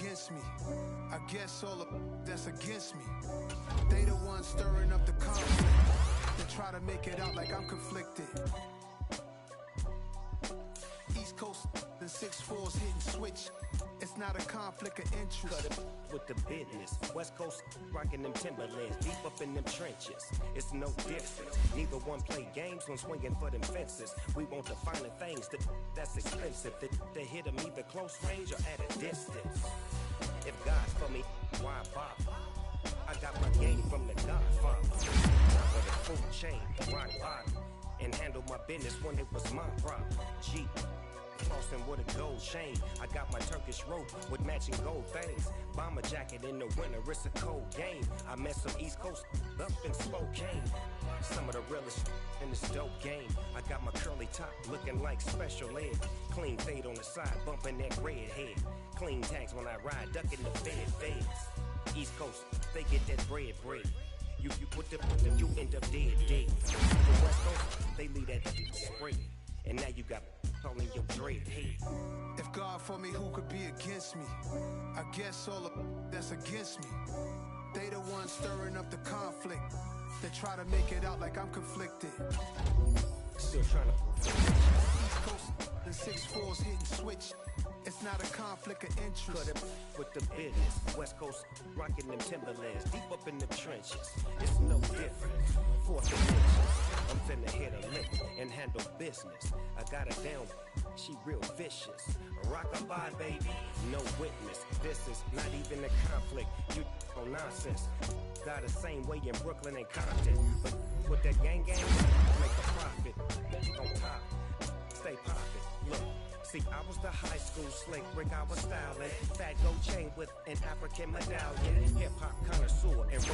against me. I guess all of that's against me. They the ones stirring up the conflict. They try to make it out like I'm conflicted. East Coast, the 6-4s hitting switch. It's not a conflict of interest. Cut it with the business. West Coast rocking them Timberlands, deep up in them trenches. It's no difference. Neither one play games when swinging for them fences. We want the finer things that's expensive. That hit them either close range or at a distance. If God's for me, why bother? I got my game from the Godfather. Top of the food chain, rock bottom, and handle my business when it was my problem. G. Flossing with a gold chain. I got my Turkish rope with matching gold things. Bomber jacket in the winter, it's a cold game. I met some East Coast up in Spokane. Some of the realest in this dope game. I got my curly top looking like special ed. Clean fade on the side, bumping that red head. Clean tags when I ride, ducking the feds. East Coast, they get that bread. You put them, you end up dead. The West Coast, they leave that spray. And now you got calling your dread head. If God for me, who could be against me? I guess all of that's against me. They the ones stirring up the conflict. They try to make it out like I'm conflicted. Still trying to East Coast, the 6-4s hitting switch. It's not a conflict of interest. Cut it with the business. West Coast rocking them Timberlands, deep up in the trenches. It's no different. Fourth dimension. I'm finna hit a lick and handle business. I got her down, she real vicious. Rockabye, baby, no witness. This is not even a conflict. You on nonsense. Got the same way in Brooklyn and Compton. But with that gang, make a profit. On top, stay poppin'. Look. See, I was the high school slick Rick, I was styling. Fat gold chain with an African medallion. Hip-hop connoisseur and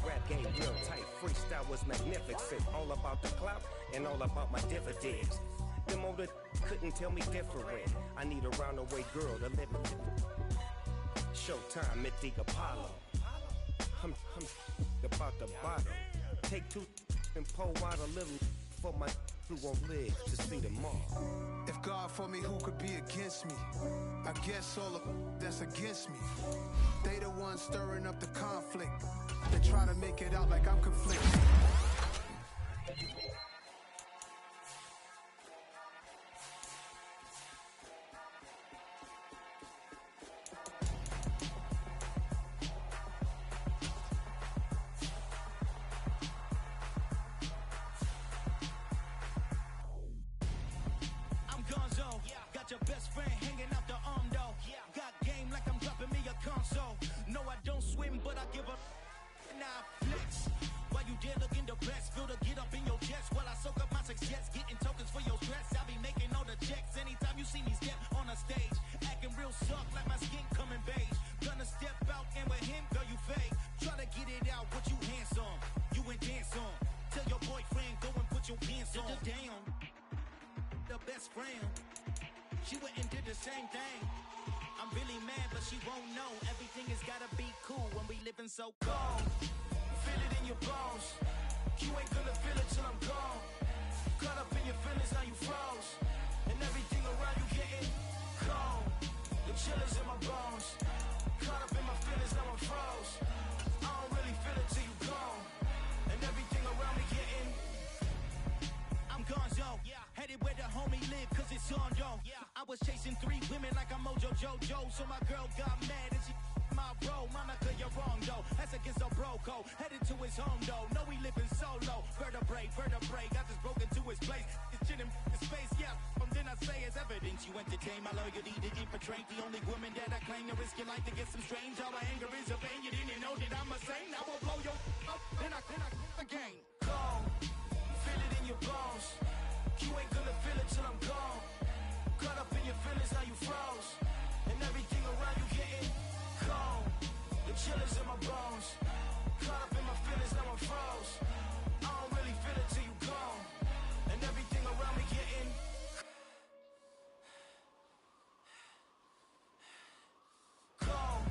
rap game real tight. Freestyle was magnificent. All about the clout and all about my dividends. Them older couldn't tell me different. I need a roundaway girl to live with. Showtime at the Apollo. I'm about the bottom. Take two and pull out a little for my who won't live to see tomorrow. If God for me, who could be against me? I guess all of that's against me. They the ones stirring up the conflict. They try to make it out like I'm conflicted. Got your best friend hanging out the arm though. Got game like I'm dropping me a console. No, I don't swim, but I give up. Now flex. While you there looking the best, feel the get up in your chest while I soak up my success, getting tokens for your stress. I be making all the checks anytime you see me step on a stage, acting real soft like my skin coming beige. Gonna step out and with him, girl, you fake. Try to get it out, what you handsome, you ain't dance on. Tell your boyfriend go and put your pants on. Damn, the best friend. She went and did the same thing. I'm really mad, but she won't know. Everything has gotta be cool when we living so cold. Feel it in your bones. You ain't gonna feel it till I'm gone. Caught up in your feelings, now you froze. And everything around you getting cold. The chill is in my bones. Caught up in my feelings, now I'm froze. I don't really feel it till you gone. And everything around me getting I'm gonzo. Headed where the homie live, cause it's on, yo. I was chasing 3 women like I'm Mojo Jojo. So my girl got mad and she my bro. Monica, you're wrong, though. That's against a bro code. Headed to his home, though. No, we living solo. Vertebrae. I just broke into his place. It's chilling in space, yeah. Then I say it's evidence you entertain my loyalty to infiltrate. The only woman that I claim to risk your life to get some strange. All my anger is a pain. You didn't know that I'm a saint. I will blow your up, then I again. Cold. Feel it in your bones. You ain't gonna feel it till I'm gone. Caught up in your feelings, now you froze. And everything around you getting cold. The chill is in my bones. Caught up in my feelings, now I'm froze. I don't really feel it till you gone. And everything around me getting cold.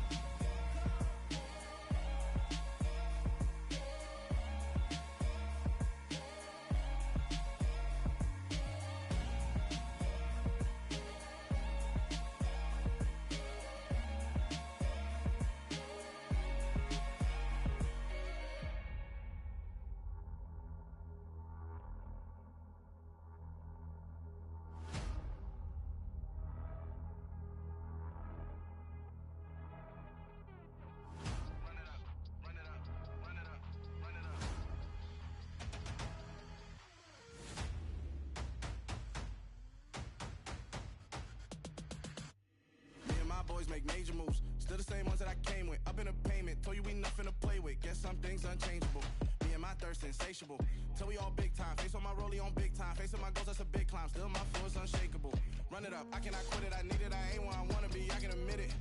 always make major moves. Still the same ones that I came with. Up in the payment, told you we nothing to play with. Guess some things unchangeable. Me and my thirst insatiable. Till we all big time. Face on my rollie on big time. Facing my goals, that's a big climb. Still my flow is unshakable. Run it up, I cannot quit it. I need it, I ain't where I wanna be, I can admit it.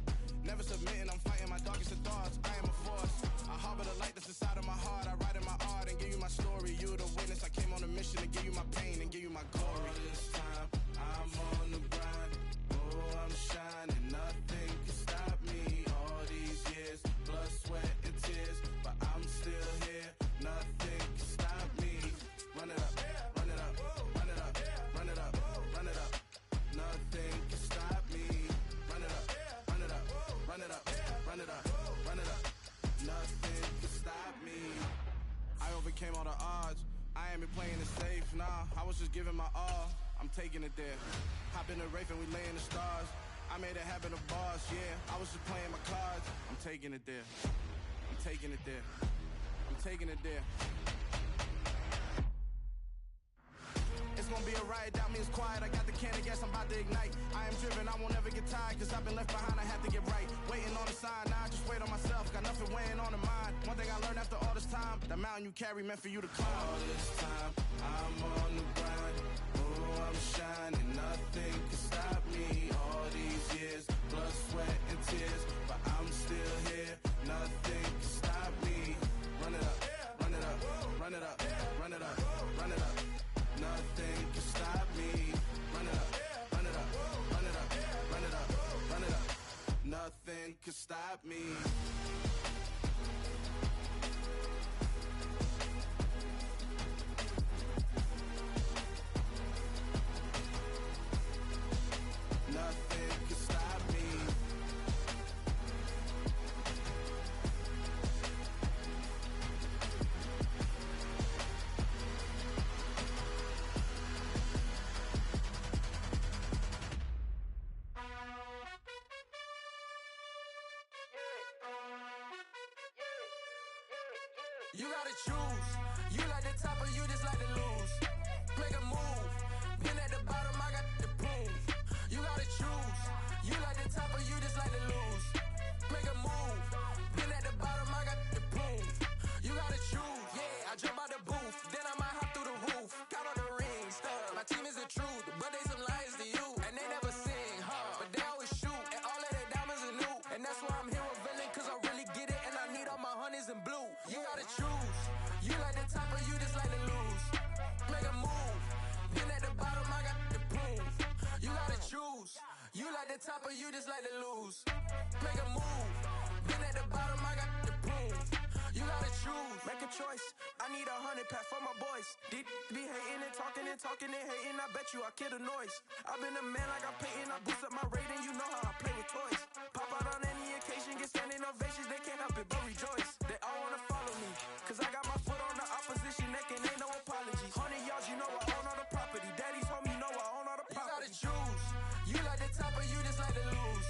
Never submitting, I'm fighting my darkest of thoughts. I am a force. I harbor the light that's inside of my heart. I write in my art and give you my story. You the witness. I came on a mission to give you my pain and give you my glory. All this time, I'm on the grind. Oh, I'm shining. Nothing can stop me. All these years, blood, sweat, and tears, but I'm still here. Nothing can stop me. Run it up, run it up, run it up, run it up, run it up. Nothing can stop me. Run it up, run it up, run it up, run it up, run it up. Nothing can stop me. I overcame all the odds. I ain't been playing it safe, nah. I was just giving my all. I'm taking it there. Hop in the Wraith and we lay in the stars. I made it happen, the boss, yeah. I was just playing my cards. I'm taking it there. I'm taking it there. I'm taking it there. It's gonna be a riot, doubt me it's quiet. I got the can of gas, I'm about to ignite. I am driven, I won't ever get tired, cause I've been left behind, I have to get right. Waiting on the sign, now I just wait on myself. Got nothing weighing on the mind. One thing I learned after all this time, the mountain you carry meant for you to climb. All this time, I'm on the grind. Oh, I'm shining, nothing can stop me. All these years, blood, sweat, and tears, but I'm still here. Nothing can stop me. Run it up, run it up, run it up, run it up, run it up. Nothing can stop me. Run it up, run it up, run it up, run it up, run it up. Nothing can stop me. Nothing can stop me. You gotta choose. You like the top or you just like to lose. Make a move. Been at the bottom, I got the proof. You gotta choose. You like the top or you just like to lose. Make a move. Been at the bottom, I got the proof. You gotta choose. Yeah, I jump out the booth. Then I might hop through the roof. Count on the rings. My team is the truth, but they some liars to you. And they never sing, huh? But they always shoot. And all of their diamonds are new. And that's why I'm here with villain, cause I really get it. And I need all my honeys in blue. You gotta choose. You like the top or you just like to lose. Make a move. Been at the bottom, I got the proof. You gotta choose. You like the top or you just like to lose. Make a move. Been at the bottom, I got the proof. You gotta choose. Make a choice. I need 100 pack for my boys. Deep be hating and talking and talking and hating. I bet you I kill the noise. I've been a man like I'm painting. I boost up my rating. You know how I play with toys. Pop out on any occasion, get standing ovations. They can't help it but rejoice. They all wanna follow me, cause I got my foot on the opposition neck and ain't no apologies. 100 yards, you know I own all the property. Daddy's home, you know I own all the property. You gotta choose. You like the top or you just like to lose.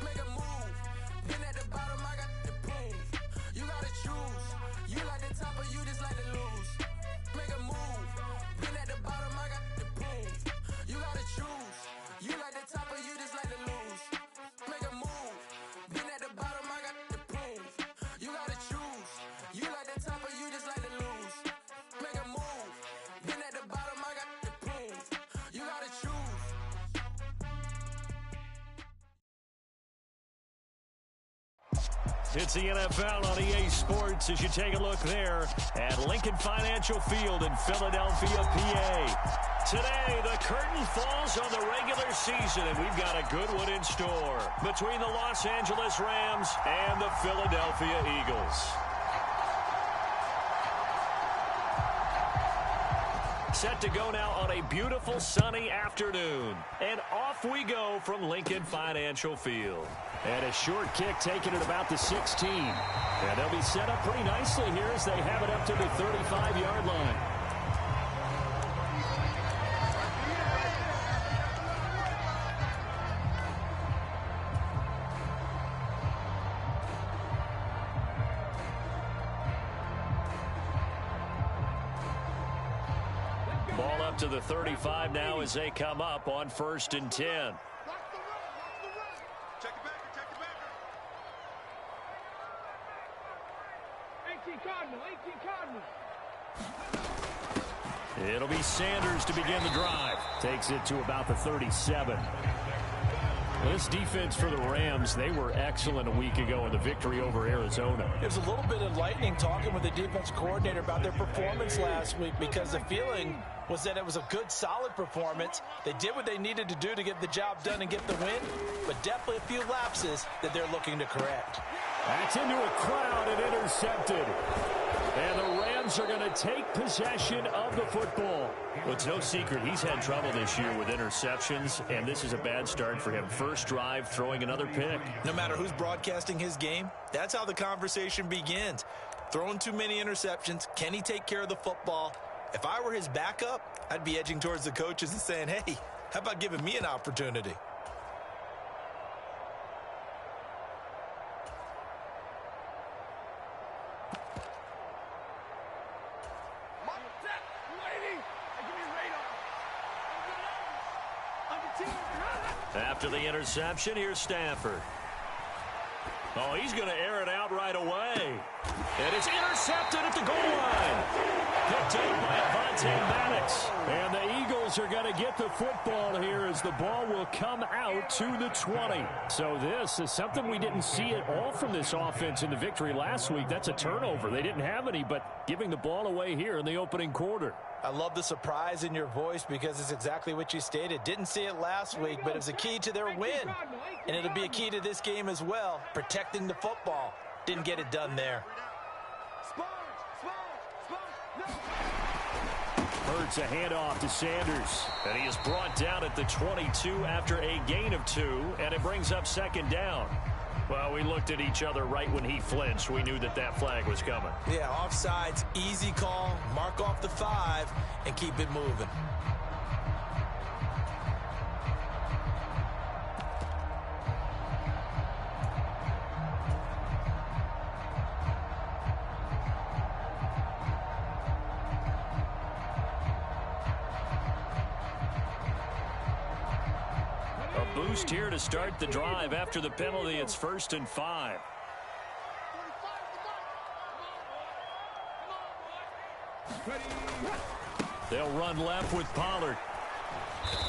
Make a move. Been at the bottom, I got the proof. You gotta choose. You like the top or you just like to lose. Make a move. Been at the bottom, I got the proof. You gotta choose. You like the top or you just like to lose. Make a move. Been at the bottom, I got the proof. You gotta choose. You like the top or you just like to lose. Make a move. Been at the bottom, I got the proof. You gotta choose. It's the NFL on EA Sports as you take a look there at Lincoln Financial Field in Philadelphia, PA. Today, the curtain falls on the regular season, and we've got a good one in store between the Los Angeles Rams and the Philadelphia Eagles. Set to go now on a beautiful sunny afternoon. And off we go from Lincoln Financial Field. And a short kick taken at about the 16. And they'll be set up pretty nicely here as they have it up to the 35-yard line. Ball up to the 35 now as they come up on 1st and 10. Check it back, check it It'll be Sanders to begin the drive. Takes it to about the 37. This defense for the Rams, they were excellent a week ago in the victory over Arizona. It was a little bit enlightening talking with the defense coordinator about their performance last week, because the feeling was that it was a good, solid performance. They did what they needed to do to get the job done and get the win, but definitely a few lapses that they're looking to correct. That's into a crowd and intercepted. And the Rams are going to take possession of the football. Well, it's no secret he's had trouble this year with interceptions, and this is a bad start for him. First drive, throwing another pick. No matter who's broadcasting his game, that's how the conversation begins. Throwing too many interceptions, can he take care of the football? If I were his backup, I'd be edging towards the coaches and saying, hey, how about giving me an opportunity? After the interception, here's Stafford. Oh, he's going to air it out right away. And it's intercepted at the goal line. Picked up by Avonte Maddox. And the Eagles are going to get the football here as the ball will come out to the 20. So this is something we didn't see at all from this offense in the victory last week. That's a turnover. They didn't have any, but giving the ball away here in the opening quarter. I love the surprise in your voice, because it's exactly what you stated. Didn't see it last week, but it was a key to their win. And it'll be a key to this game as well, protecting the football. Didn't get it done there. Hurts a handoff to Sanders. And he is brought down at the 22 after a gain of 2, and it brings up second down. Well, we looked at each other right when he flinched. We knew that that flag was coming. Yeah, offsides, easy call, mark off the 5, and keep it moving. Boost here to start the drive. After the penalty, it's 1st and 5. They'll run left with Pollard.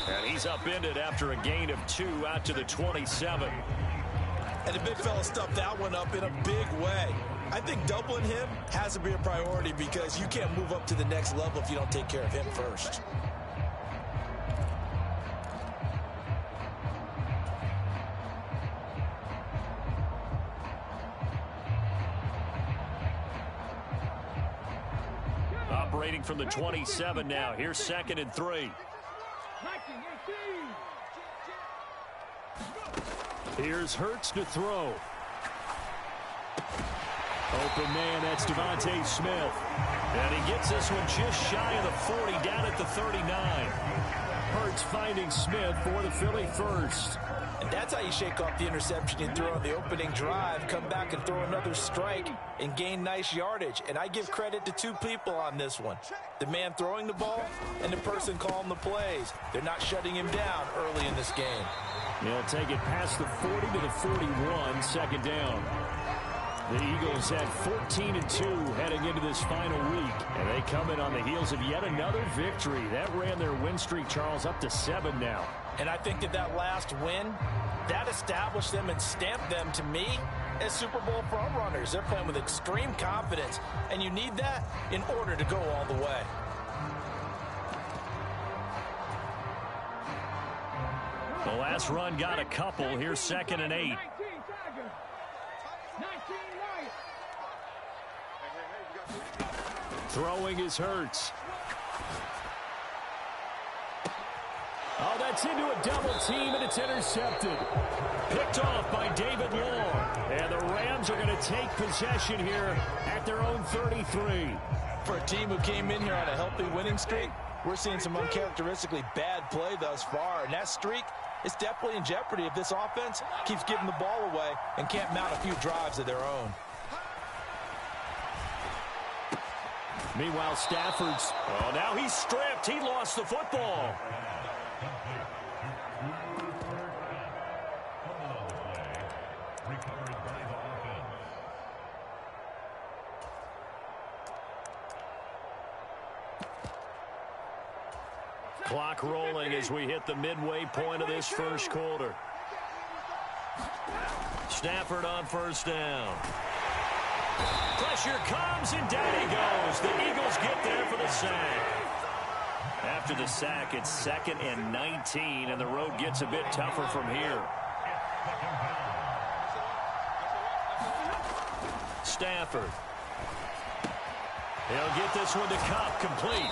And he's upended after a gain of 2 out to the 27. And the big fella stuffed that one up in a big way. I think doubling him has to be a priority, because you can't move up to the next level if you don't take care of him first. Operating from the 27 now. Here's 2nd and 3. Here's Hurts to throw. Open man, that's Devontae Smith. And he gets this one just shy of the 40, down at the 39. Hurts finding Smith for the Philly first. And that's how you shake off the interception you threw on the opening drive, come back and throw another strike and gain nice yardage. And I give credit to 2 people on this one. The man throwing the ball and the person calling the plays. They're not shutting him down early in this game. He'll take it past the 40 to the 41, second down. The Eagles had 14-2 heading into this final week, and they come in on the heels of yet another victory. That ran their win streak, Charles, up to 7 now. And I think that last win, that established them and stamped them, to me, as Super Bowl frontrunners. They're playing with extreme confidence, and you need that in order to go all the way. The last run got a couple. Here's 2nd and 8. Throwing is Hurts. Oh, that's into a double team, and it's intercepted. Picked off by David Long. And the Rams are going to take possession here at their own 33. For a team who came in here on a healthy winning streak, we're seeing some uncharacteristically bad play thus far. And that streak is definitely in jeopardy if this offense keeps giving the ball away and can't mount a few drives of their own. Meanwhile, Stafford's... Oh, now he's stripped. He lost the football. Clock rolling as we hit the midway point of this first quarter. Stafford on first down. Pressure comes, and down he goes. The Eagles get there for the sack. After the sack, it's 2nd and 19, and the road gets a bit tougher from here. Stafford. He'll get this one to Cup, complete.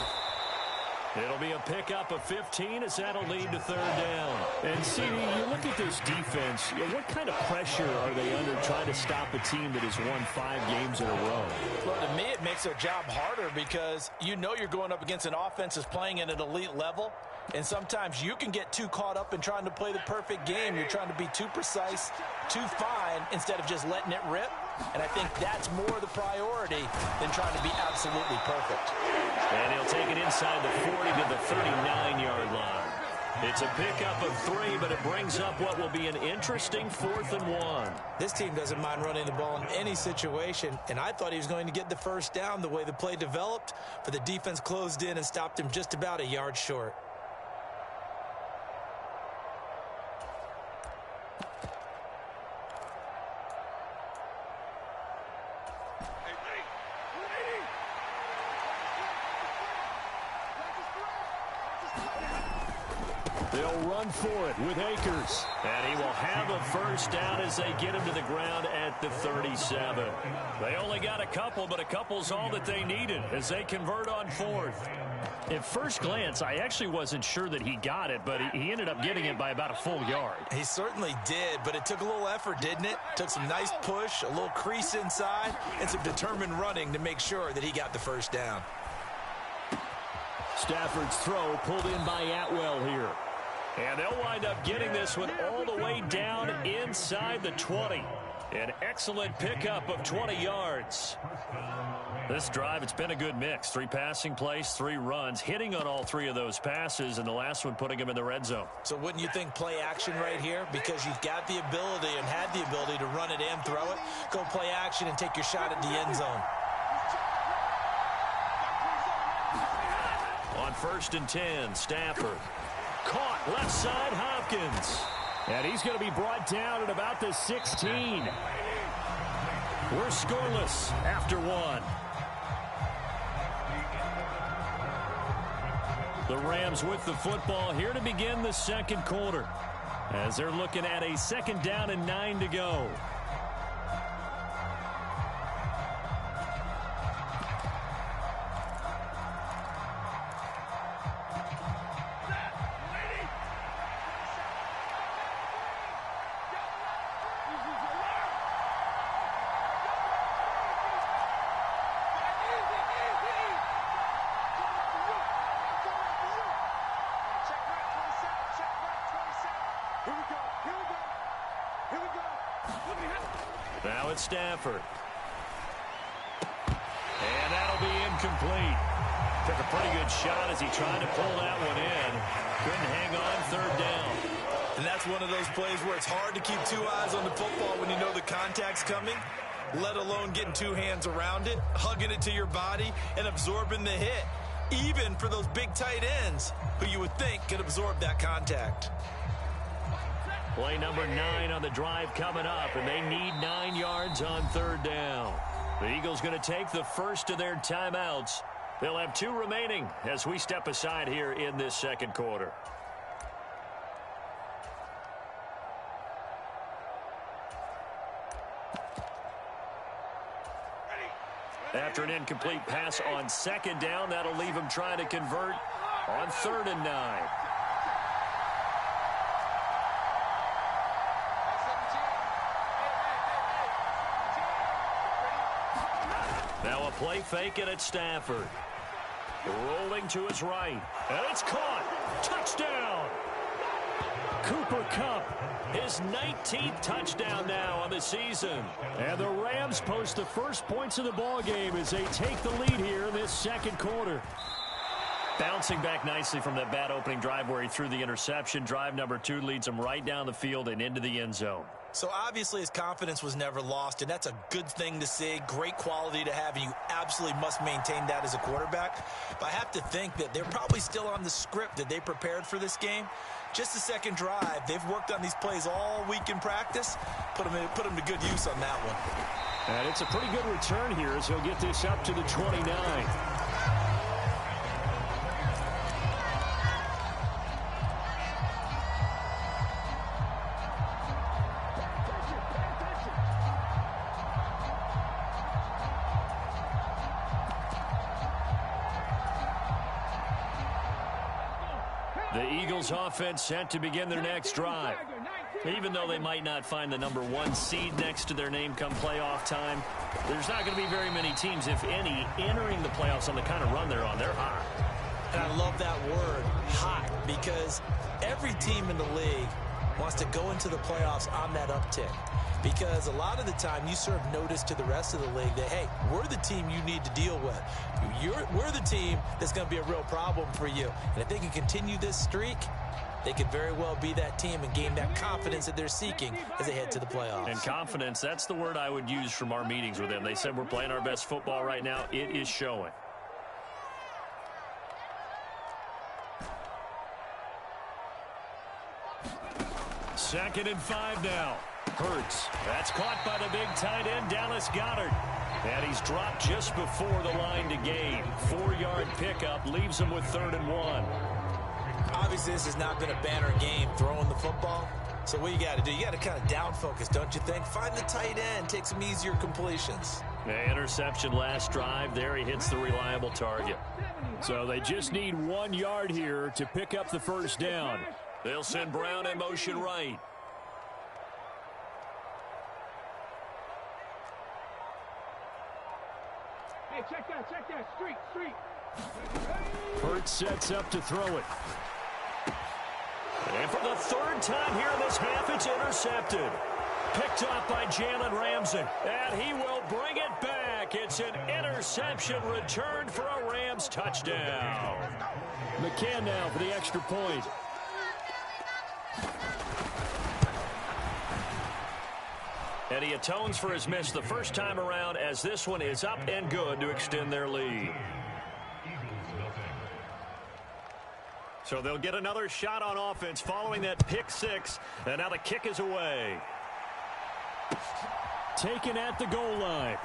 It'll be a pickup of 15 as that'll lead to 3rd down. And, CD, you look at this defense, what kind of pressure are they under trying to stop a team that has won 5 games in a row? Well, to me, it makes their job harder because you know you're going up against an offense that's playing at an elite level, and sometimes you can get too caught up in trying to play the perfect game. You're trying to be too precise, too fine, instead of just letting it rip. And I think that's more the priority than trying to be absolutely perfect. And he'll take it inside the 40 to the 39-yard line. It's a pickup of 3, but it brings up what will be an interesting 4th and 1. This team doesn't mind running the ball in any situation, and I thought he was going to get the first down the way the play developed, but the defense closed in and stopped him just about a yard short. They'll run for it with Akers. And he will have a first down as they get him to the ground at the 37. They only got a couple, but a couple's all that they needed as they convert on 4th. At first glance, I actually wasn't sure that he got it, but he ended up getting it by about a full yard. He certainly did, but it took a little effort, didn't it? Took some nice push, a little crease inside, and some determined running to make sure that he got the first down. Stafford's throw pulled in by Atwell here. And they'll wind up getting this one all the way down inside the 20. An excellent pickup of 20 yards. This drive, it's been a good mix. 3 passing plays, 3 runs, hitting on all 3 of those passes, and the last one putting him in the red zone. So wouldn't you think play action right here? Because you've got the ability and had the ability to run it and throw it. Go play action and take your shot at the end zone. On 1st and 10, Stafford. Caught left side, Hopkins. And he's going to be brought down at about the 16. We're scoreless after 1. The Rams with the football here to begin the second quarter, as they're looking at a 2nd down and 9 to go. Now it's Stafford. And that'll be incomplete. Took a pretty good shot as he tried to pull that one in. Couldn't hang on, 3rd down. And that's one of those plays where it's hard to keep 2 eyes on the football when you know the contact's coming, let alone getting 2 hands around it, hugging it to your body, and absorbing the hit, even for those big tight ends who you would think could absorb that contact. Play number 9 on the drive coming up, and they need 9 yards on 3rd down. The Eagles going to take the first of their timeouts. They'll have 2 remaining as we step aside here in this second quarter. After an incomplete pass on 2nd down, that'll leave him trying to convert on 3rd and 9. Now a play fake and it's Stafford. Rolling to his right. And it's caught. Touchdown. Cooper Kupp, his 19th touchdown now on the season. And the Rams post the first points of the ball game as they take the lead here in this second quarter. Bouncing back nicely from that bad opening drive where he threw the interception. Drive number 2 leads him right down the field and into the end zone. So obviously his confidence was never lost, and that's a good thing to see. Great quality to have, and you absolutely must maintain that as a quarterback. But I have to think that they're probably still on the script that they prepared for this game. Just the second drive. They've worked on these plays all week in practice. Put them to good use on that one. And it's a pretty good return here as he'll get this up to the 29. The Eagles offense set to begin their next drive. Even though they might not find the number 1 seed next to their name come playoff time, there's not going to be very many teams, if any, entering the playoffs on the kind of run they're on. They're hot. And I love that word, hot, because every team in the league wants to go into the playoffs on that uptick. Because a lot of the time you serve notice to the rest of the league that, hey, we're the team you need to deal with. We're the team that's going to be a real problem for you. And if they can continue this streak, they could very well be that team and gain that confidence that they're seeking as they head to the playoffs. And confidence, that's the word I would use from our meetings with them. They said we're playing our best football right now. It is showing. Second and 5 now. Hurts. That's caught by the big tight end, Dallas Goedert. And he's dropped just before the line to gain. 4-yard pickup leaves him with 3rd and 1. Obviously, this has not been a banner game throwing the football. So what you got to do, you got to kind of down focus, don't you think? Find the tight end, take some easier completions. The interception last drive. There he hits the reliable target. So they just need 1 yard here to pick up the first down. They'll send Brown in motion right. Hey, check that, street. Hurts sets up to throw it. And for the 3rd time here in this half, it's intercepted. Picked off by Jalen Ramsey. And he will bring it back. It's an interception returned for a Rams touchdown. McCann now for the extra point. And he atones for his miss the first time around as this one is up and good to extend their lead. So they'll get another shot on offense following that pick 6. And now the kick is away. Taken at the goal line.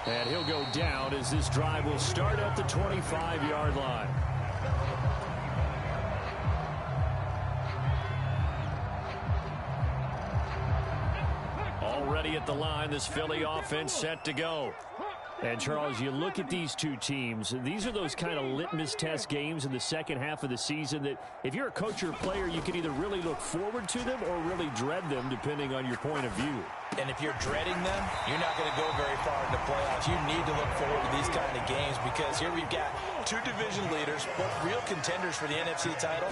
And he'll go down as this drive will start at the 25-yard line. Already at the line, this Philly offense set to go. And, Charles, you look at these two teams, these are those kind of litmus test games in the second half of the season that if you're a coach or a player, you can either really look forward to them or really dread them, depending on your point of view. And if you're dreading them, you're not going to go very far in the playoffs. You need to look forward to these kind of games because here we've got 2 division leaders, both real contenders for the NFC title.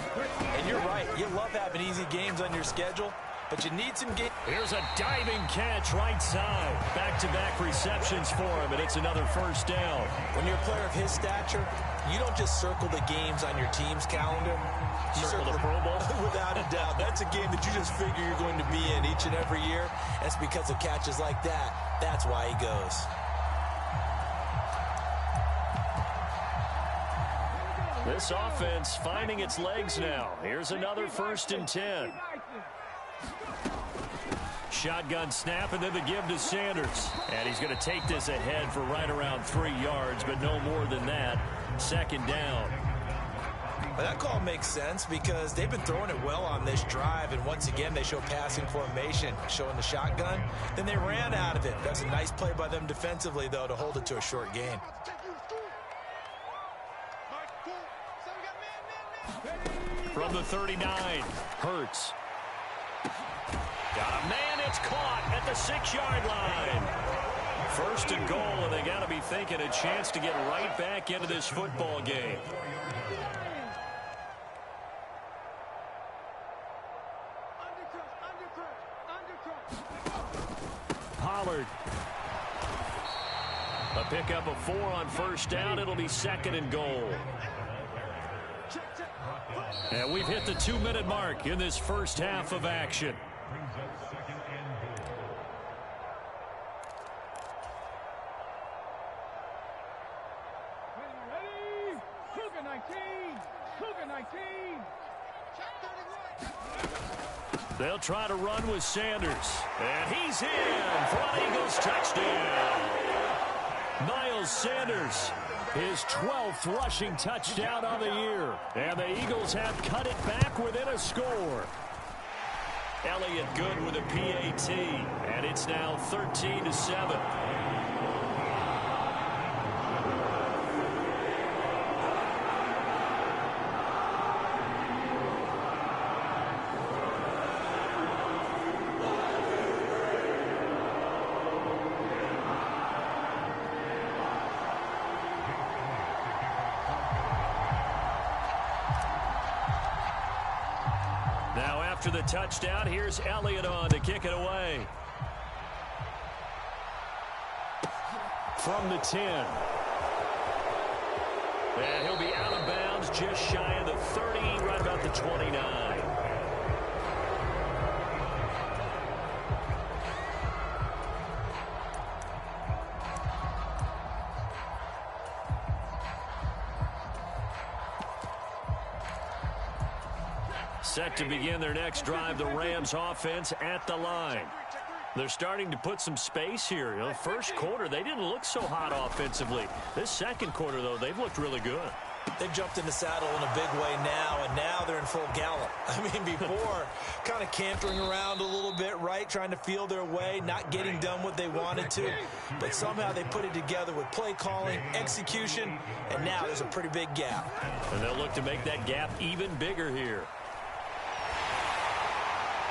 And you're right, you love having easy games on your schedule, but you need some games. Here's a diving catch right side. Back-to-back receptions for him, and it's another first down. When you're a player of his stature, you don't just circle the games on your team's calendar. You circle the Pro Bowl? Without a doubt. That's a game that you just figure you're going to be in each and every year. That's because of catches like that. That's why he goes. This offense finding its legs now. Here's another 1st and 10. Shotgun snap, and then the give to Sanders. And he's going to take this ahead for right around 3 yards, but no more than that. 2nd down. Well, that call makes sense because they've been throwing it well on this drive, and once again they show passing formation, showing the shotgun. Then they ran out of it. That's a nice play by them defensively, though, to hold it to a short gain. From the 39, Hurts. Got a man, it's caught at the 6-yard line. 1st and goal, and they got to be thinking a chance to get right back into this football game. Pollard. A pickup of 4 on first down. It'll be 2nd and goal. And we've hit the 2-minute mark in this first half of action. Ready? Cougar 19. Cougar 19. They'll try to run with Sanders. And he's in for an Eagles touchdown. Miles Sanders, his 12th rushing touchdown on the year. And the Eagles have cut it back within a score. Elliott good with a PAT. And it's now 13-7. After the touchdown, here's Elliott on to kick it away. From the 10. And he'll be out of bounds just shy of the 30, right about the 29. Set to begin their next drive, the Rams offense at the line. They're starting to put some space here. You know, first quarter, they didn't look so hot offensively. This second quarter, though, they've looked really good. They've jumped in the saddle in a big way now, and now they're in full gallop. I mean, before, kind of cantering around a little bit, right, trying to feel their way, not getting done what they wanted to. But somehow they put it together with play calling, execution, and now there's a pretty big gap. And they'll look to make that gap even bigger here.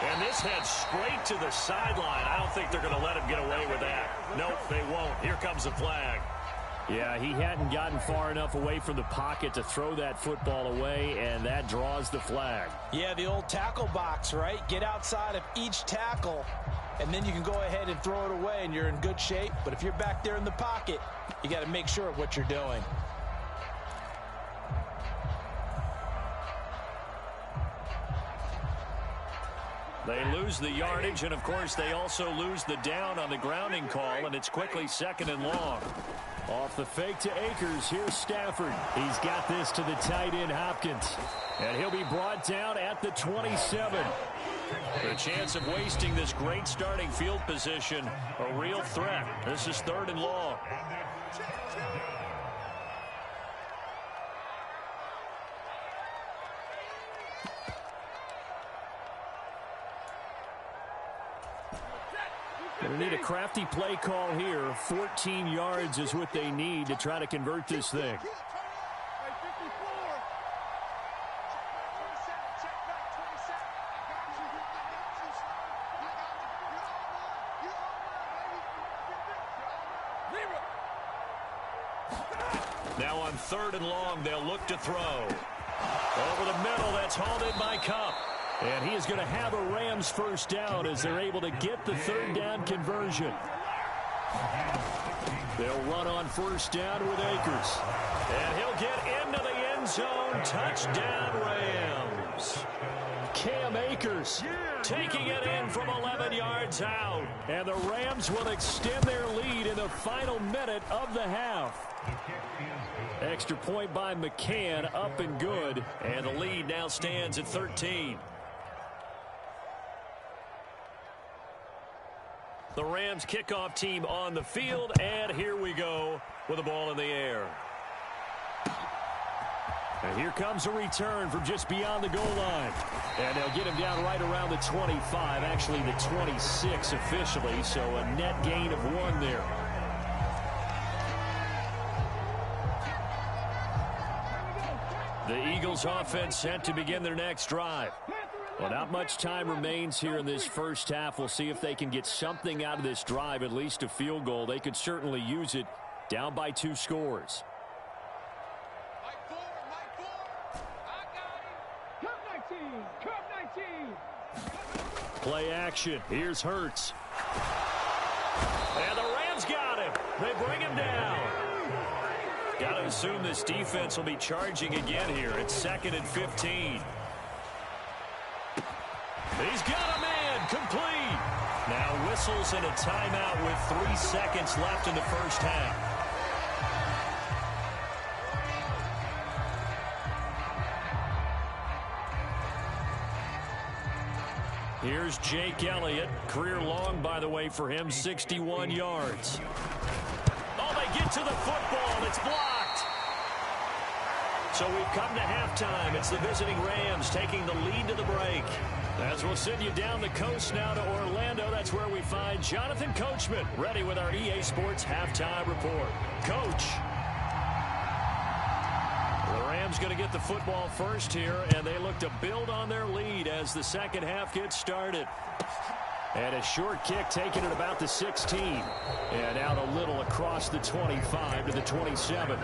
And this heads straight to the sideline. I don't think they're going to let him get away with that. Nope, they won't. Here comes the flag. Yeah, he hadn't gotten far enough away from the pocket to throw that football away, and that draws the flag. Yeah, the old tackle box, right? Get outside of each tackle, and then you can go ahead and throw it away, and you're in good shape. But if you're back there in the pocket, you got to make sure of what you're doing. They lose the yardage, and, of course, they also lose the down on the grounding call, and it's quickly 2nd and long. Off the fake to Akers, here's Stafford. He's got this to the tight end, Hopkins. And he'll be brought down at the 27. The chance of wasting this great starting field position, a real threat. This is 3rd and long. They need a crafty play call here. 14 yards is what they need to try to convert this thing. Now on 3rd and long, they'll look to throw. Over the middle, that's hauled in by Kupp. And he is going to have a Rams first down as they're able to get the 3rd down conversion. They'll run on first down with Akers. And he'll get into the end zone. Touchdown, Rams. Cam Akers taking it in from 11 yards out. And the Rams will extend their lead in the final minute of the half. Extra point by McCann, up and good. And the lead now stands at 13. The Rams kickoff team on the field, and here we go with the ball in the air. And here comes a return from just beyond the goal line. And they'll get him down right around the 25, actually the 26 officially, so a net gain of 1 there. The Eagles offense set to begin their next drive. Well, not much time remains here in this first half. We'll see if they can get something out of this drive, at least a field goal. They could certainly use it, down by 2 scores. Play action. Here's Hurts. And the Rams got him. They bring him down. Got to assume this defense will be charging again here. It's 2nd and 15. He's got a man complete. Now whistles and a timeout with 3 seconds left in the first half. Here's Jake Elliott. Career long, by the way, for him, 61 yards. Oh, they get to the football. It's blocked. So we've come to halftime. It's the visiting Rams taking the lead to the break. As we'll send you down the coast now to Orlando, that's where we find Jonathan Coachman, ready with our EA Sports halftime report. Coach. The Rams going to get the football first here, and they look to build on their lead as the second half gets started. And a short kick taken at about the 16. And out a little across the 25 to the 27.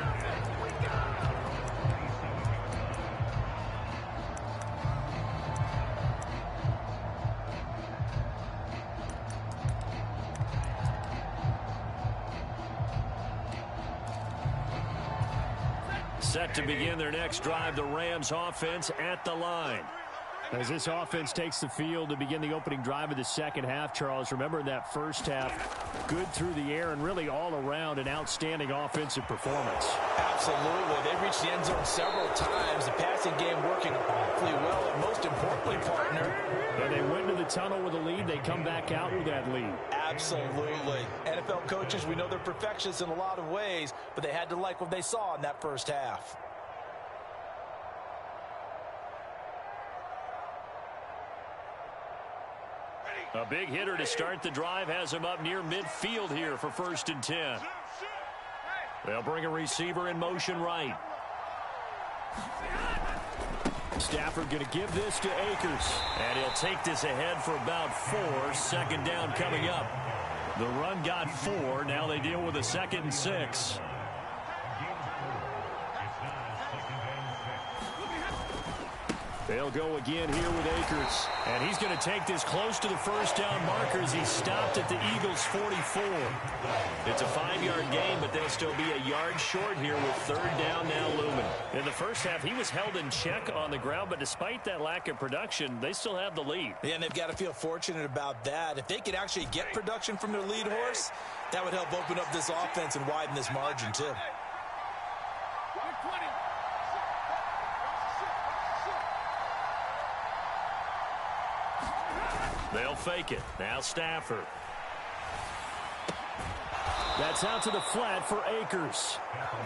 Set to begin their next drive, the Rams offense at the line. As this offense takes the field to begin the opening drive of the second half, Charles, remember in that first half, good through the air and really all around an outstanding offensive performance. Absolutely. They reached the end zone several times. The passing game working awfully well, and most importantly, partner. And they went to the tunnel with a lead. They come back out with that lead. Absolutely. NFL coaches, we know they're perfectionists in a lot of ways, but they had to like what they saw in that first half. A big hitter to start the drive has him up near midfield here for 1st and 10. They'll bring a receiver in motion right. Stafford going to give this to Akers. And he'll take this ahead for about 4. 2nd down coming up. The run got 4. Now they deal with a 2nd and 6. They'll go again here with Akers. And he's going to take this close to the first down markers. He stopped at the Eagles' 44. It's a 5-yard gain, but they'll still be a yard short here with 3rd down now looming. In the first half, he was held in check on the ground, but despite that lack of production, they still have the lead. Yeah, and they've got to feel fortunate about that. If they could actually get production from their lead horse, that would help open up this offense and widen this margin, too. They'll fake it. Now Stafford. That's out to the flat for Akers.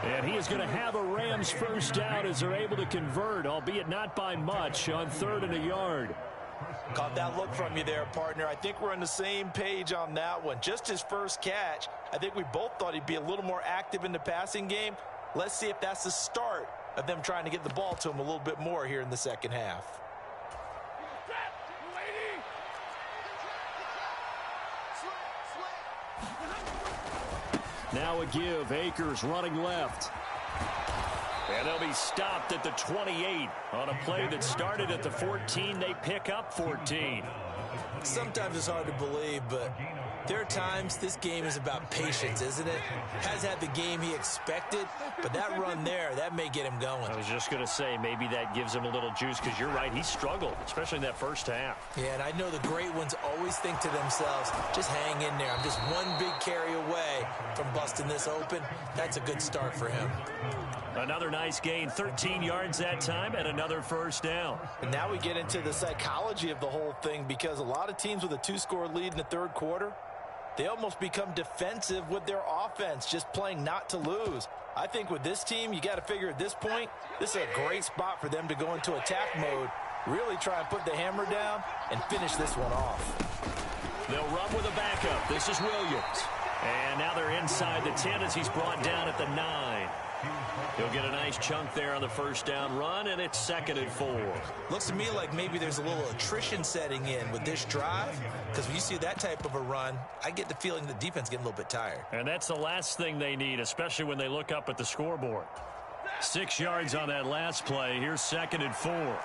And he is going to have a Rams first down as they're able to convert, albeit not by much, on 3rd and a yard. Caught that look from you there, partner. I think we're on the same page on that one. Just his first catch. I think we both thought he'd be a little more active in the passing game. Let's see if that's the start of them trying to get the ball to him a little bit more here in the second half. Now a give. Akers running left. And they'll be stopped at the 28 on a play that started at the 14. They pick up 14. Sometimes it's hard to believe, but there are times this game is about patience, isn't it? Has had the game he expected, but that run there, that may get him going. I was just going to say, maybe that gives him a little juice, because you're right, he struggled, especially in that first half. Yeah, and I know the great ones always think to themselves, just hang in there. I'm just one big carry away from busting this open. That's a good start for him. Another nice gain, 13 yards that time, and another first down. And now we get into the psychology of the whole thing, because a lot of teams with a 2-score lead in the third quarter, they almost become defensive with their offense, just playing not to lose. I think with this team, you got to figure at this point, this is a great spot for them to go into attack mode, really try and put the hammer down and finish this one off. They'll run with a backup. This is Williams. And now they're inside the 10 as he's brought down at the 9. He'll get a nice chunk there on the first down run, and it's 2nd and 4. Looks to me like maybe there's a little attrition setting in with this drive, because when you see that type of a run, I get the feeling the defense getting a little bit tired. And that's the last thing they need, especially when they look up at the scoreboard. 6 yards on that last play. Here's 2nd and 4.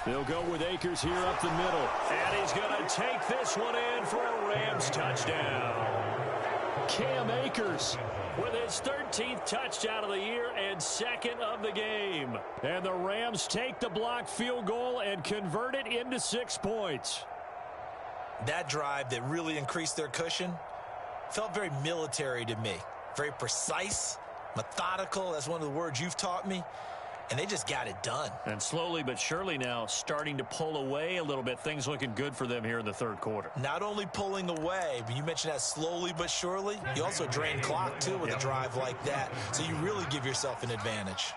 They'll go with Akers here up the middle. And he's going to take this one in for a Rams touchdown. Cam Akers with his 13th touchdown of the year and second of the game. And the Rams take the blocked field goal and convert it into 6 points. That drive that really increased their cushion felt very military to me. Very precise, methodical. That's one of the words you've taught me. And they just got it done. And slowly but surely now starting to pull away a little bit. Things looking good for them here in the third quarter. Not only pulling away, but you mentioned that slowly but surely. You also drain clock, too, with a drive like that. So you really give yourself an advantage.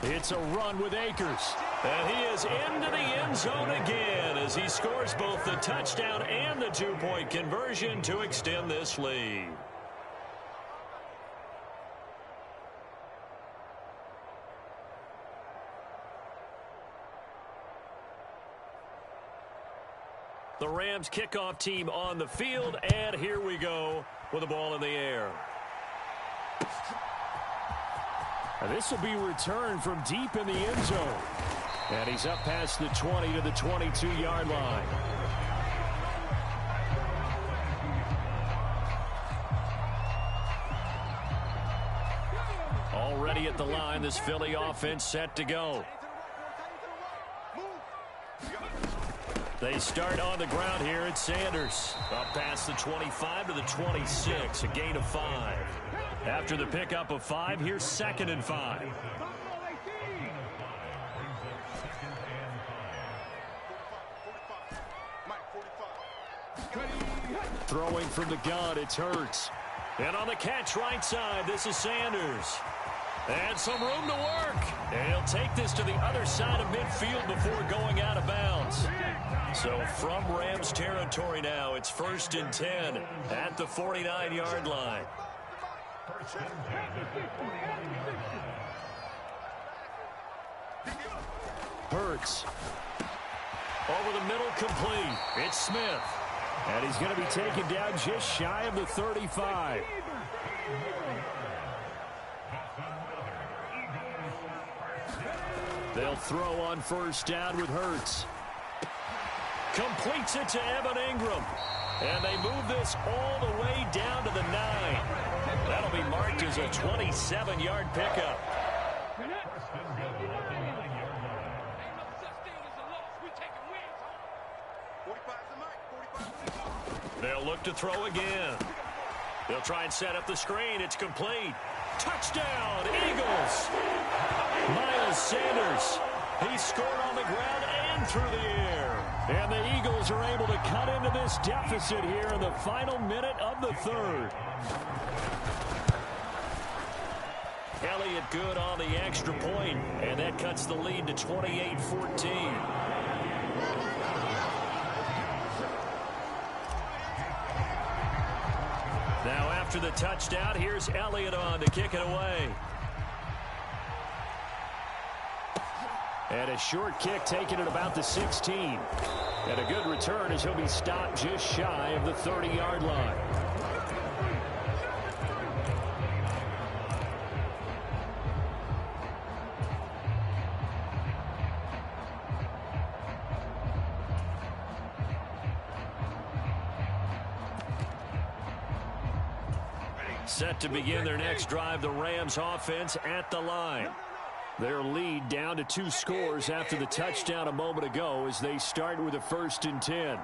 It's a run with Akers. And he is into the end zone again as he scores both the touchdown and the 2-point conversion to extend this lead. The Rams kickoff team on the field, and here we go with the ball in the air. And this will be returned from deep in the end zone. And he's up past the 20 to the 22-yard line. Already at the line, this Philly offense set to go. They start on the ground here at Sanders. Up past the 25 to the 26, a gain of 5. After the pickup of 5, here's 2nd and 5. Throwing from the gun, it's Hurts. And on the catch right side, this is Sanders. And some room to work. And he'll take this to the other side of midfield before going out of bounds. So from Rams territory now, it's 1st and 10 at the 49-yard line. Hurts. Over the middle, complete. It's Smith. And he's going to be taken down just shy of the 35. They'll throw on 1st down with Hurts. Completes it to Evan Ingram. And they move this all the way down to the 9. That'll be marked as a 27-yard pickup. They'll look to throw again. They'll try and set up the screen. It's complete. Touchdown, Eagles. Miles Sanders. He scored on the ground and through the air. And the Eagles are able to cut into this deficit here in the final minute of the third. Elliott good on the extra point, and that cuts the lead to 28-14. Now after the touchdown, here's Elliott on to kick it away. And a short kick taken at about the 16. And a good return as he'll be stopped just shy of the 30-yard line. Set to begin their next drive, the Rams offense at the line. Their lead down to 2 scores after the touchdown a moment ago as they start with a 1st and 10.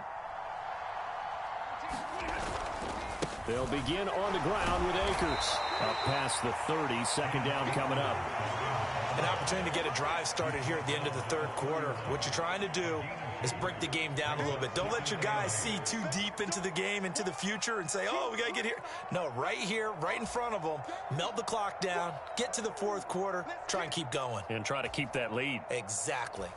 They'll begin on the ground with Akers. Up past the 30, 2nd down coming up. An opportunity to get a drive started here at the end of the third quarter. What you're trying to do is break the game down a little bit. Don't let your guys see too deep into the game, into the future, and say, oh, we got to get here. No, right here, right in front of them, melt the clock down, get to the fourth quarter, try and keep going. And try to keep that lead. Exactly.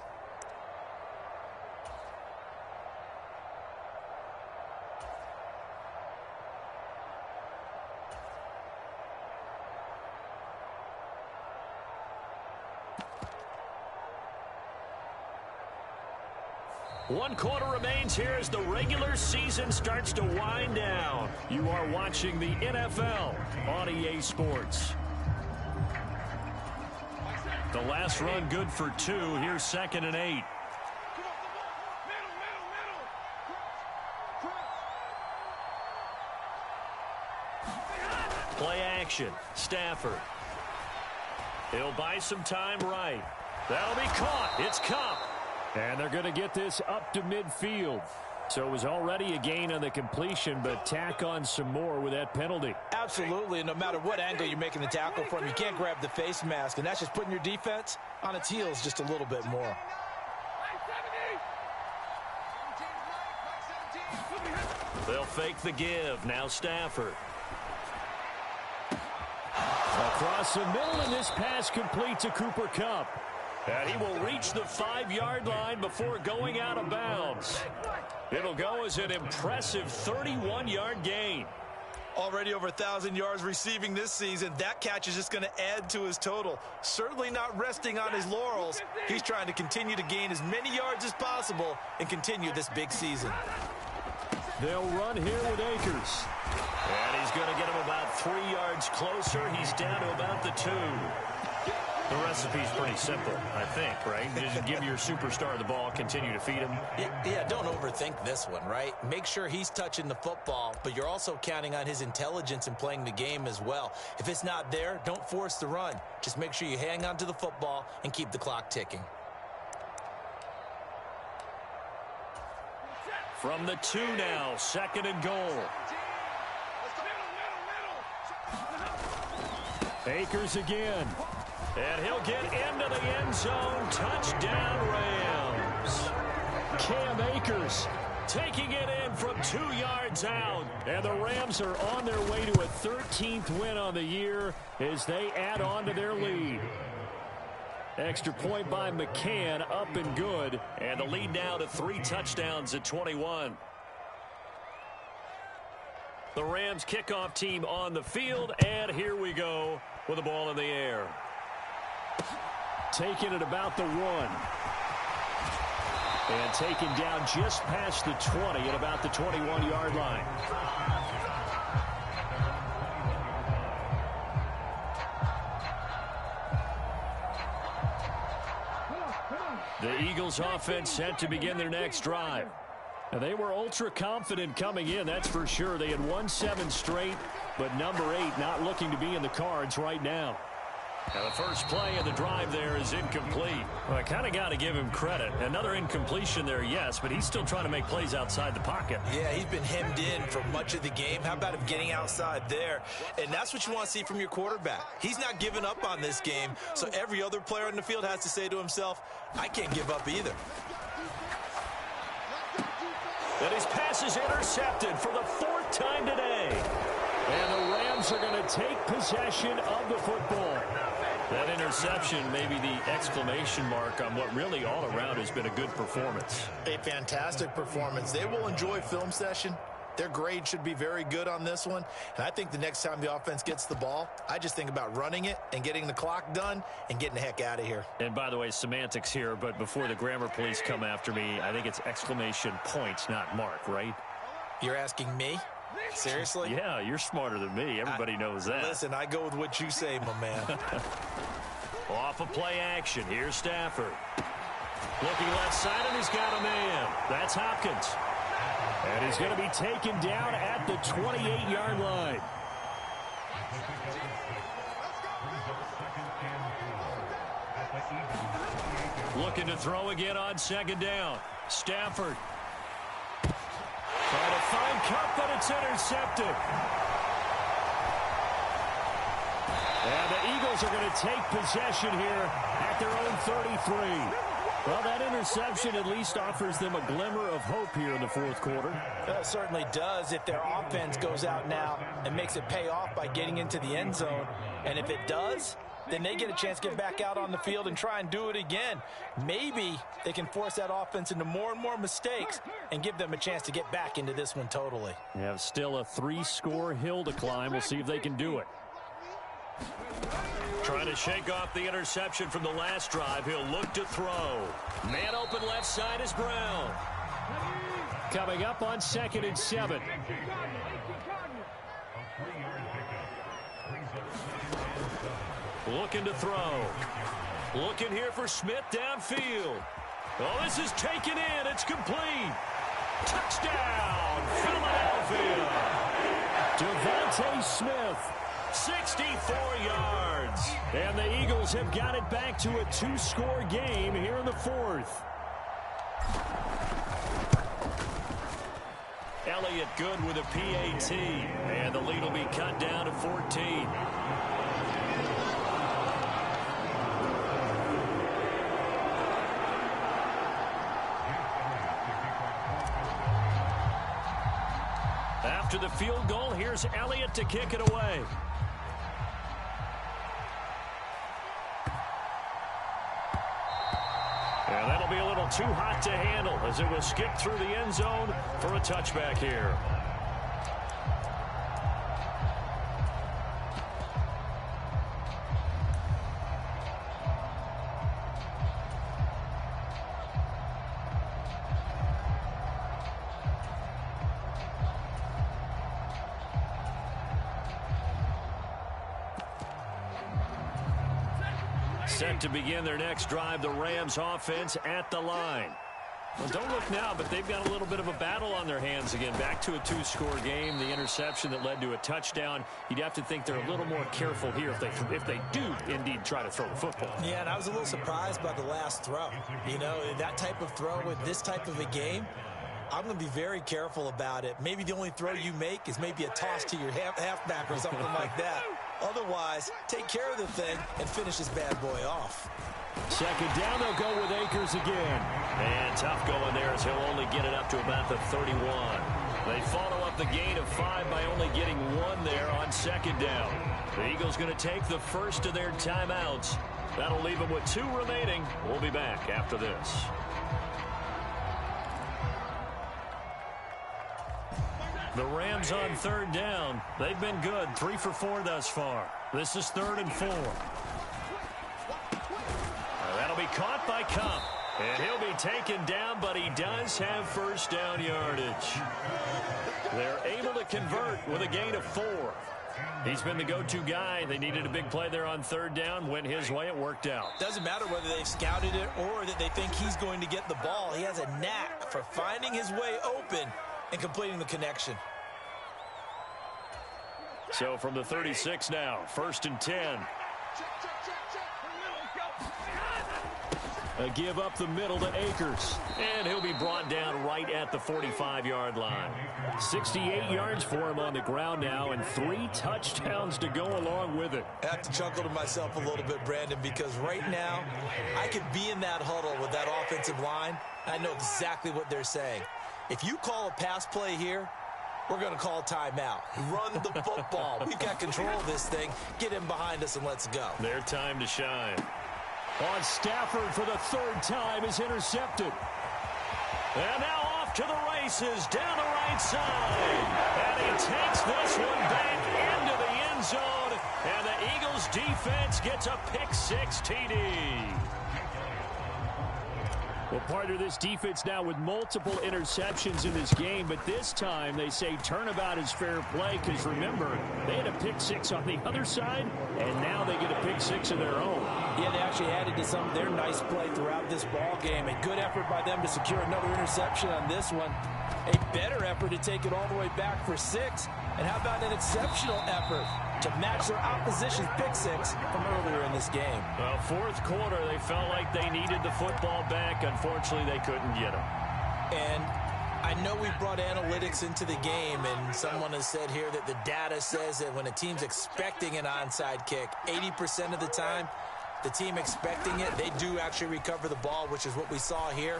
One quarter remains here as the regular season starts to wind down. You are watching the NFL on EA Sports. The last run good for 2. Here's 2nd and 8. Play action. Stafford. He'll buy some time right. That'll be caught. It's Cup. And they're going to get this up to midfield. So it was already a gain on the completion, but tack on some more with that penalty. Absolutely. No matter what angle you're making the tackle from, you can't grab the face mask, and that's just putting your defense on its heels just a little bit more. They'll fake the give. Now Stafford. Across the middle, and this pass complete to Cooper Kupp. And he will reach the 5-yard line before going out of bounds. It'll go as an impressive 31-yard gain. Already over 1,000 yards receiving this season. That catch is just going to add to his total. Certainly not resting on his laurels. He's trying to continue to gain as many yards as possible and continue this big season. They'll run here with Akers. And he's going to get him about 3 yards closer. He's down to about the 2. The recipe's pretty simple, I think, right? Just give your superstar the ball, continue to feed him. Yeah, don't overthink this one, right? Make sure he's touching the football, but you're also counting on his intelligence in playing the game as well. If it's not there, don't force the run. Just make sure you hang on to the football and keep the clock ticking. From the 2 now, 2nd and goal. Akers again. And he'll get into the end zone. Touchdown, Rams. Cam Akers taking it in from 2 yards out. And the Rams are on their way to a 13th win on the year as they add on to their lead. Extra point by McCann, up and good. And the lead now to 3 touchdowns at 21. The Rams kickoff team on the field, and here we go with the ball in the air. Taking it about the 1. And taken down just past the 20 at about the 21-yard line. The Eagles offense set to begin their next drive. Now, they were ultra confident coming in, that's for sure. They had won 7 straight, but number 8 not looking to be in the cards right now. Now the first play of the drive there is incomplete. Well, I kind of got to give him credit. Another incompletion there, yes, but he's still trying to make plays outside the pocket. Yeah, he's been hemmed in for much of the game. How about him getting outside there? And that's what you want to see from your quarterback. He's not giving up on this game, so every other player on the field has to say to himself, I can't give up either. And his pass is intercepted for the 4th time today. And the Rams are going to take possession of the football. That interception may be the exclamation mark on what really all around has been a good performance. A fantastic performance. They will enjoy film session. Their grade should be very good on this one. And I think the next time the offense gets the ball, I just think about running it and getting the clock done and getting the heck out of here. And by the way, semantics here, but before the grammar police come after me, I think it's exclamation points, not mark, right? You're asking me? Seriously? Yeah, you're smarter than me. Everybody knows that. Listen, I go with what you say, my man. Off of play action. Here's Stafford. Looking left side, and he's got a man. That's Hopkins. And he's going to be taken down at the 28-yard line. Looking to throw again on 2nd down. Stafford. Trying to find Kupp, but it's intercepted. And the Eagles are going to take possession here at their own 33. Well, that interception at least offers them a glimmer of hope here in the 4th quarter. It certainly does if their offense goes out now and makes it pay off by getting into the end zone. And if it does, then they get a chance to get back out on the field and try and do it again. Maybe they can force that offense into more and more mistakes and give them a chance to get back into this one totally. They have still a 3-score hill to climb. We'll see if they can do it. Trying to shake off the interception from the last drive. He'll look to throw. Man open left side is Brown. Coming up on 2nd and 7. Looking to throw. Looking here for Smith downfield. Oh, this is taken in. It's complete. Touchdown, Philadelphia. Devontae Smith, 64 yards. And the Eagles have got it back to a 2-score game here in the fourth. Elliott good with a PAT. And the lead will be cut down to 14. After the field goal, here's Elliott to kick it away. And that'll be a little too hot to handle as it will skip through the end zone for a touchback here. Set to begin their next drive, the Rams offense at the line. Well, don't look now, but they've got a little bit of a battle on their hands again. Back to a 2-score game. The interception that led to a touchdown. You'd have to think they're a little more careful here if they do indeed try to throw the football. Yeah, and I was a little surprised by the last throw. You know, that type of throw with this type of a game, I'm going to be very careful about it. Maybe the only throw you make is maybe a toss to your halfback or something like that. Otherwise, take care of the thing and finish this bad boy off. Second down, they'll go with Akers again. And tough going there as he'll only get it up to about the 31. They follow up the gain of 5 by only getting 1 there on second down. The Eagles going to take the first of their timeouts. That'll leave them with 2 remaining. We'll be back after this. The Rams on third down. They've been good. 3 for 4 thus far. This is 3rd and 4. That'll be caught by Cup. And he'll be taken down, but he does have first down yardage. They're able to convert with a gain of 4. He's been the go-to guy. They needed a big play there on third down. Went his way. It worked out. Doesn't matter whether they've scouted it or that they think he's going to get the ball. He has a knack for finding his way open and completing the connection. So from the 36 now, 1st and 10. A give up the middle to Akers. And he'll be brought down right at the 45-yard line. 68 yards for him on the ground now and 3 touchdowns to go along with it. I have to chuckle to myself a little bit, Brandon, because right now I could be in that huddle with that offensive line. I know exactly what they're saying. If you call a pass play here, we're going to call timeout. Run the football. We've got control of this thing. Get him behind us and let's go. Their time to shine. On Stafford for the 3rd time is intercepted. And now off to the races down the right side. And he takes this one back into the end zone. And the Eagles defense gets a pick-6 TD. Well, part of this defense now with multiple interceptions in this game, but this time they say turnabout is fair play because, remember, they had a pick-6 on the other side, and now they get a pick-6 of their own. Yeah, they actually added to some of their nice play throughout this ball game. A good effort by them to secure another interception on this one. A better effort to take it all the way back for 6. And how about an exceptional effort to match their opposition's pick-6 from earlier in this game? Well, 4th quarter, they felt like they needed the football back. Unfortunately, they couldn't get it. And I know we brought analytics into the game, and someone has said here that the data says that when a team's expecting an onside kick, 80% of the time, the team expecting it, they do actually recover the ball, which is what we saw here.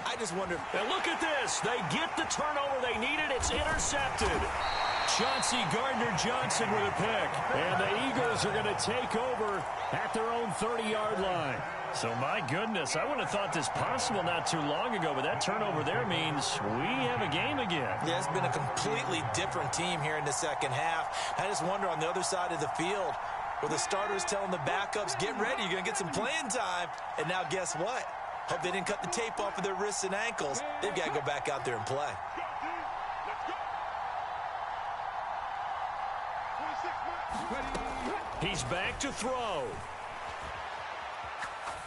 I just wonder. And look at this. They get the turnover they needed. It's intercepted. Chauncey Gardner-Johnson with a pick. And the Eagles are going to take over at their own 30-yard line. So, my goodness, I wouldn't have thought this possible not too long ago, but that turnover there means we have a game again. Yeah, it's been a completely different team here in the second half. I just wonder on the other side of the field, where the starters telling the backups, get ready, you're going to get some playing time. And now guess what? Hope they didn't cut the tape off of their wrists and ankles. They've got to go back out there and play. He's back to throw.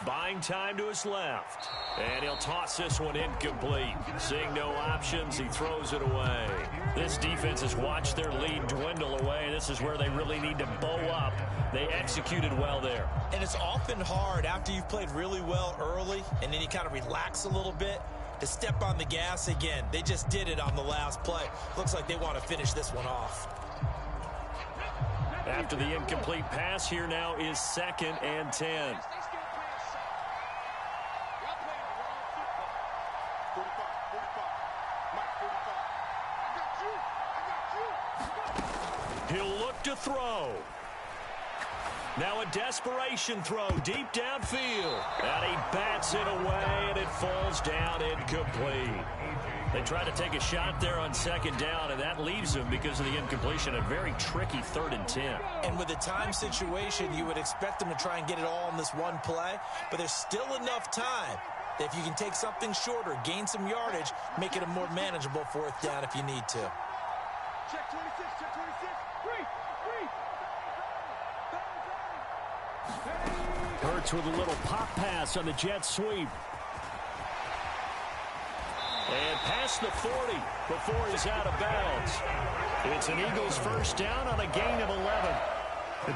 Buying time to his left. And he'll toss this one incomplete. Seeing no options, he throws it away. This defense has watched their lead dwindle away. This is where they really need to bow up. They executed well there. And it's often hard after you've played really well early and then you kind of relax a little bit to step on the gas again. They just did it on the last play. Looks like they want to finish this one off. After the incomplete pass, here now is 2nd and 10. He'll look to throw. Now a desperation throw deep downfield. And he bats it away, and it falls down incomplete. They try to take a shot there on 2nd down, and that leaves him because of the incompletion. A very tricky 3rd and 10. And with the time situation, you would expect them to try and get it all in this one play, but there's still enough time that if you can take something shorter, gain some yardage, make it a more manageable 4th down if you need to. Check 26, check 26. Three. Hurts with a little pop pass on the jet sweep. And past the 40 before he's out of bounds. It's an Eagles 1st down on a gain of 11.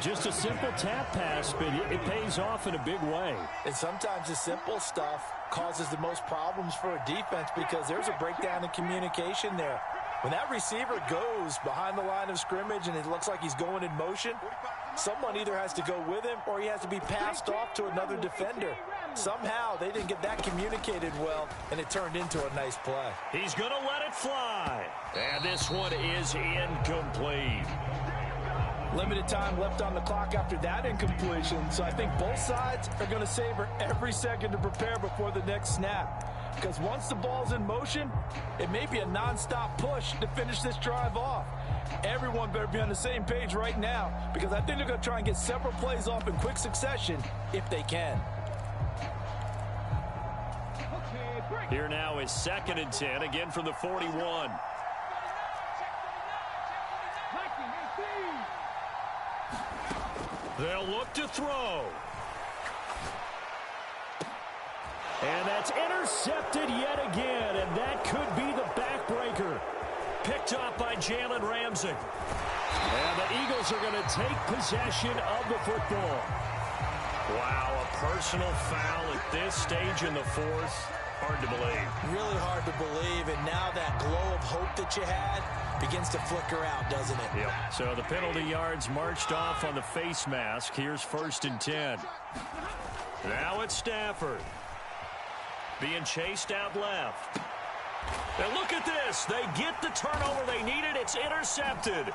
Just a simple tap pass, but it pays off in a big way. And sometimes the simple stuff causes the most problems for a defense because there's a breakdown in communication there. When that receiver goes behind the line of scrimmage and it looks like he's going in motion, someone either has to go with him or he has to be passed off to another defender. Somehow they didn't get that communicated well, and it turned into a nice play. He's going to let it fly. And this one is incomplete. Limited time left on the clock after that incompletion, so I think both sides are going to savor every second to prepare before the next snap. Because once the ball's in motion, it may be a nonstop push to finish this drive off. Everyone better be on the same page right now, because I think they're going to try and get several plays off in quick succession if they can. Here now is 2nd and 10, again from the 41. They'll look to throw. And that's intercepted yet again, and that could be the backbreaker. Picked up by Jalen Ramsey. And the Eagles are going to take possession of the football. Wow, a personal foul at this stage in the 4th. Hard to believe. Really hard to believe, and now that glow of hope that you had begins to flicker out, doesn't it? Yep. So the penalty yards marched off on the face mask. Here's 1st and 10. Now it's Stafford. Being chased out left. And look at this. They get the turnover they needed. It's intercepted.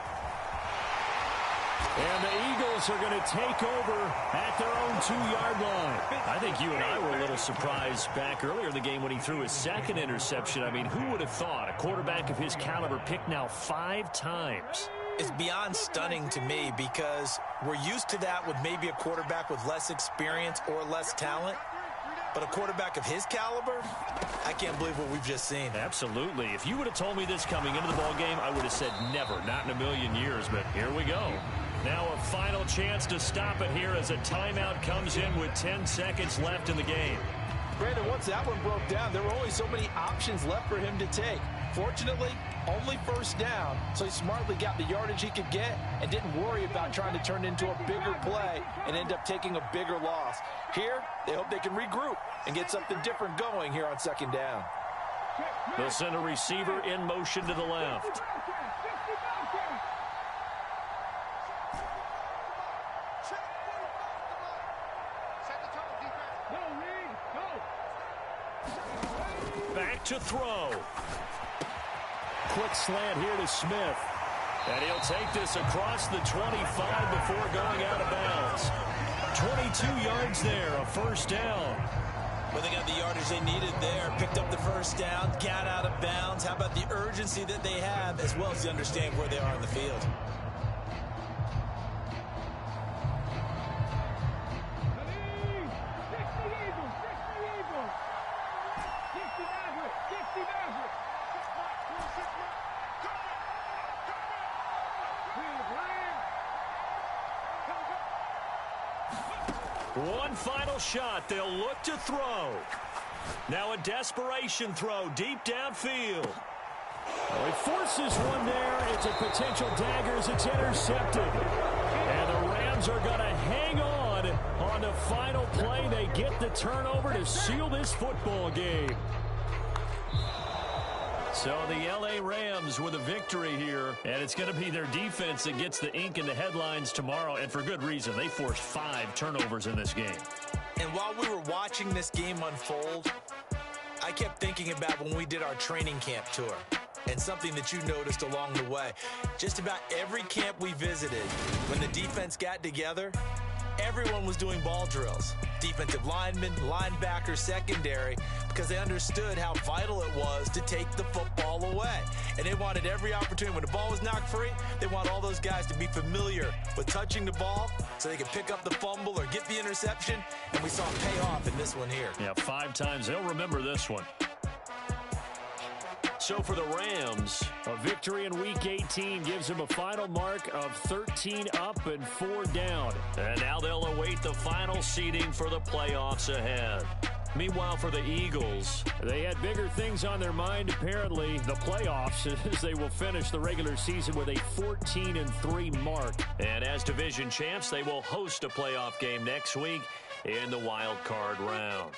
And the Eagles are going to take over at their own 2-yard line. I think you and I were a little surprised back earlier in the game when he threw his 2nd interception. I mean, who would have thought a quarterback of his caliber picked now 5 times? It's beyond stunning to me because we're used to that with maybe a quarterback with less experience or less talent. But a quarterback of his caliber, I can't believe what we've just seen. Absolutely. If you would have told me this coming into the ball game, I would have said never, not in a million years. But here we go. Now a final chance to stop it here as a timeout comes in with 10 seconds left in the game. Brandon, once that one broke down, there were only so many options left for him to take. Fortunately, only 1st down, so he smartly got the yardage he could get and didn't worry about trying to turn it into a bigger play and end up taking a bigger loss. Here, they hope they can regroup and get something different going here on 2nd down. They'll send a receiver in motion to the left. Back to throw. Quick slant here to Smith. And he'll take this across the 25 before going out of bounds. 22 yards there, a 1st down. Well, they got the yardage they needed there, picked up the 1st down, got out of bounds. How about the urgency that they have, as well as the understanding where they are on the field? One final shot. They'll look to throw. Now a desperation throw deep downfield. Well, he forces one there. It's a potential dagger as it's intercepted. And the Rams are going to hang on the final play. They get the turnover to seal this football game. So the L.A. Rams with a victory here, and it's going to be their defense that gets the ink in the headlines tomorrow, and for good reason. They forced 5 turnovers in this game. And while we were watching this game unfold, I kept thinking about when we did our training camp tour, and something that you noticed along the way. Just about every camp we visited, when the defense got together, everyone was doing ball drills. Defensive linemen, linebackers, secondary, because they understood how vital it was to take the football away. And they wanted every opportunity. When the ball was knocked free, they want all those guys to be familiar with touching the ball so they can pick up the fumble or get the interception. And we saw it pay off in this one here. Yeah, 5 times. They'll remember this one. So for the Rams, a victory in Week 18 gives them a final mark of 13 up and 4 down. And now they'll await the final seeding for the playoffs ahead. Meanwhile, for the Eagles, they had bigger things on their mind, apparently, the playoffs, as they will finish the regular season with a 14-3 mark. And as division champs, they will host a playoff game next week in the wild card round.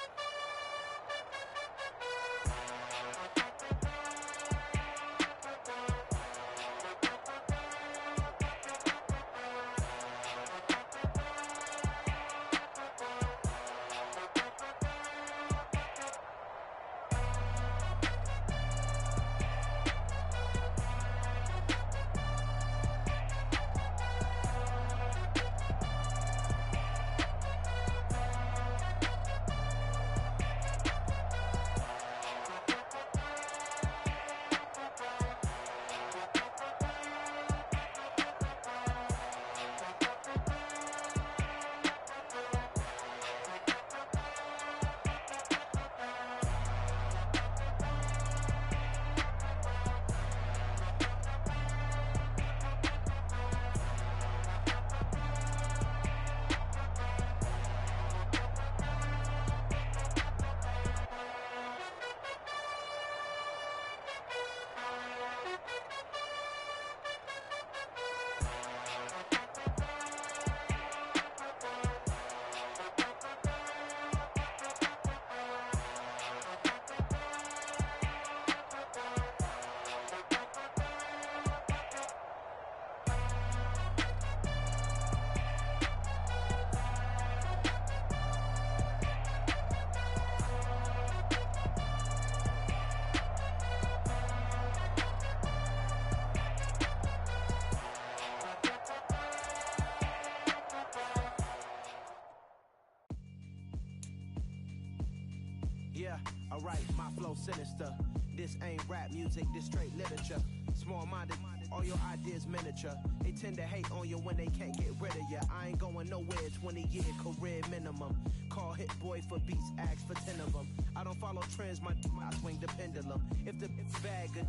Yeah, alright, my flow sinister. This ain't rap music, this straight literature. Small-minded, all your ideas miniature. They tend to hate on you when they can't get rid of you. I ain't going nowhere, 20-year career minimum. Call Hit Boy for beats, ask for 10 of them. I don't follow trends, I swing the pendulum. If the bad good,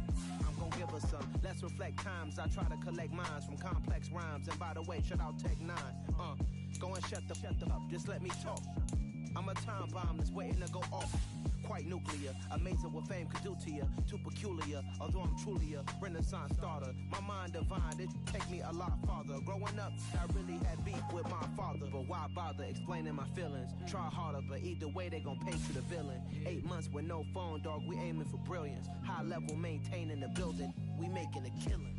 I'm gonna give her some. Let's reflect times, I try to collect minds from complex rhymes. And by the way, shout out Tech 9. Go and shut the up, just let me talk. I'm a time bomb that's waiting to go off. Quite nuclear, amazing what fame could do to you. Too peculiar, although I'm truly a renaissance starter. My mind divine, it take me a lot farther. Growing up, I really had beef with my father. But why bother explaining my feelings? Try harder, but either way they gon' paint you the villain. 8 months with no phone, dog, we aiming for brilliance. High level maintaining the building, we making a killing.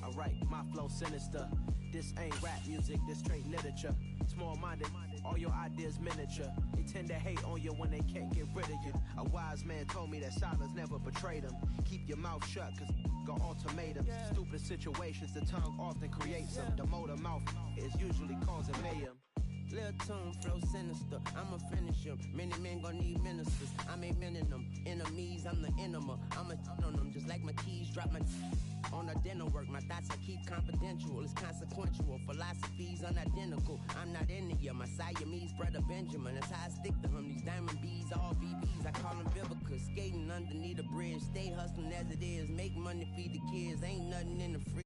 Alright, my flow sinister. This ain't rap music, this straight literature. Small-minded, all your ideas miniature. They tend to hate on you when they can't get rid of you. A wise man told me that silence never betrayed them. Keep your mouth shut, cause got ultimatums. Stupid situations, the tongue often creates them. The motor mouth is usually causing mayhem. Lil' tune, flow sinister, I'ma finish him. Many men gon' need ministers, I'm aiming them. Enemies, I'm the enema, I'ma on them. Just like my keys, drop my on the dinner work. My thoughts I keep confidential, it's consequential. Philosophies unidentical, I'm not in it. My Siamese brother Benjamin, that's how I stick to him. These diamond bees, all BBs, I call them Vivica. Skating underneath a bridge, stay hustling as it is. Make money, feed the kids, ain't nothing in the fridge.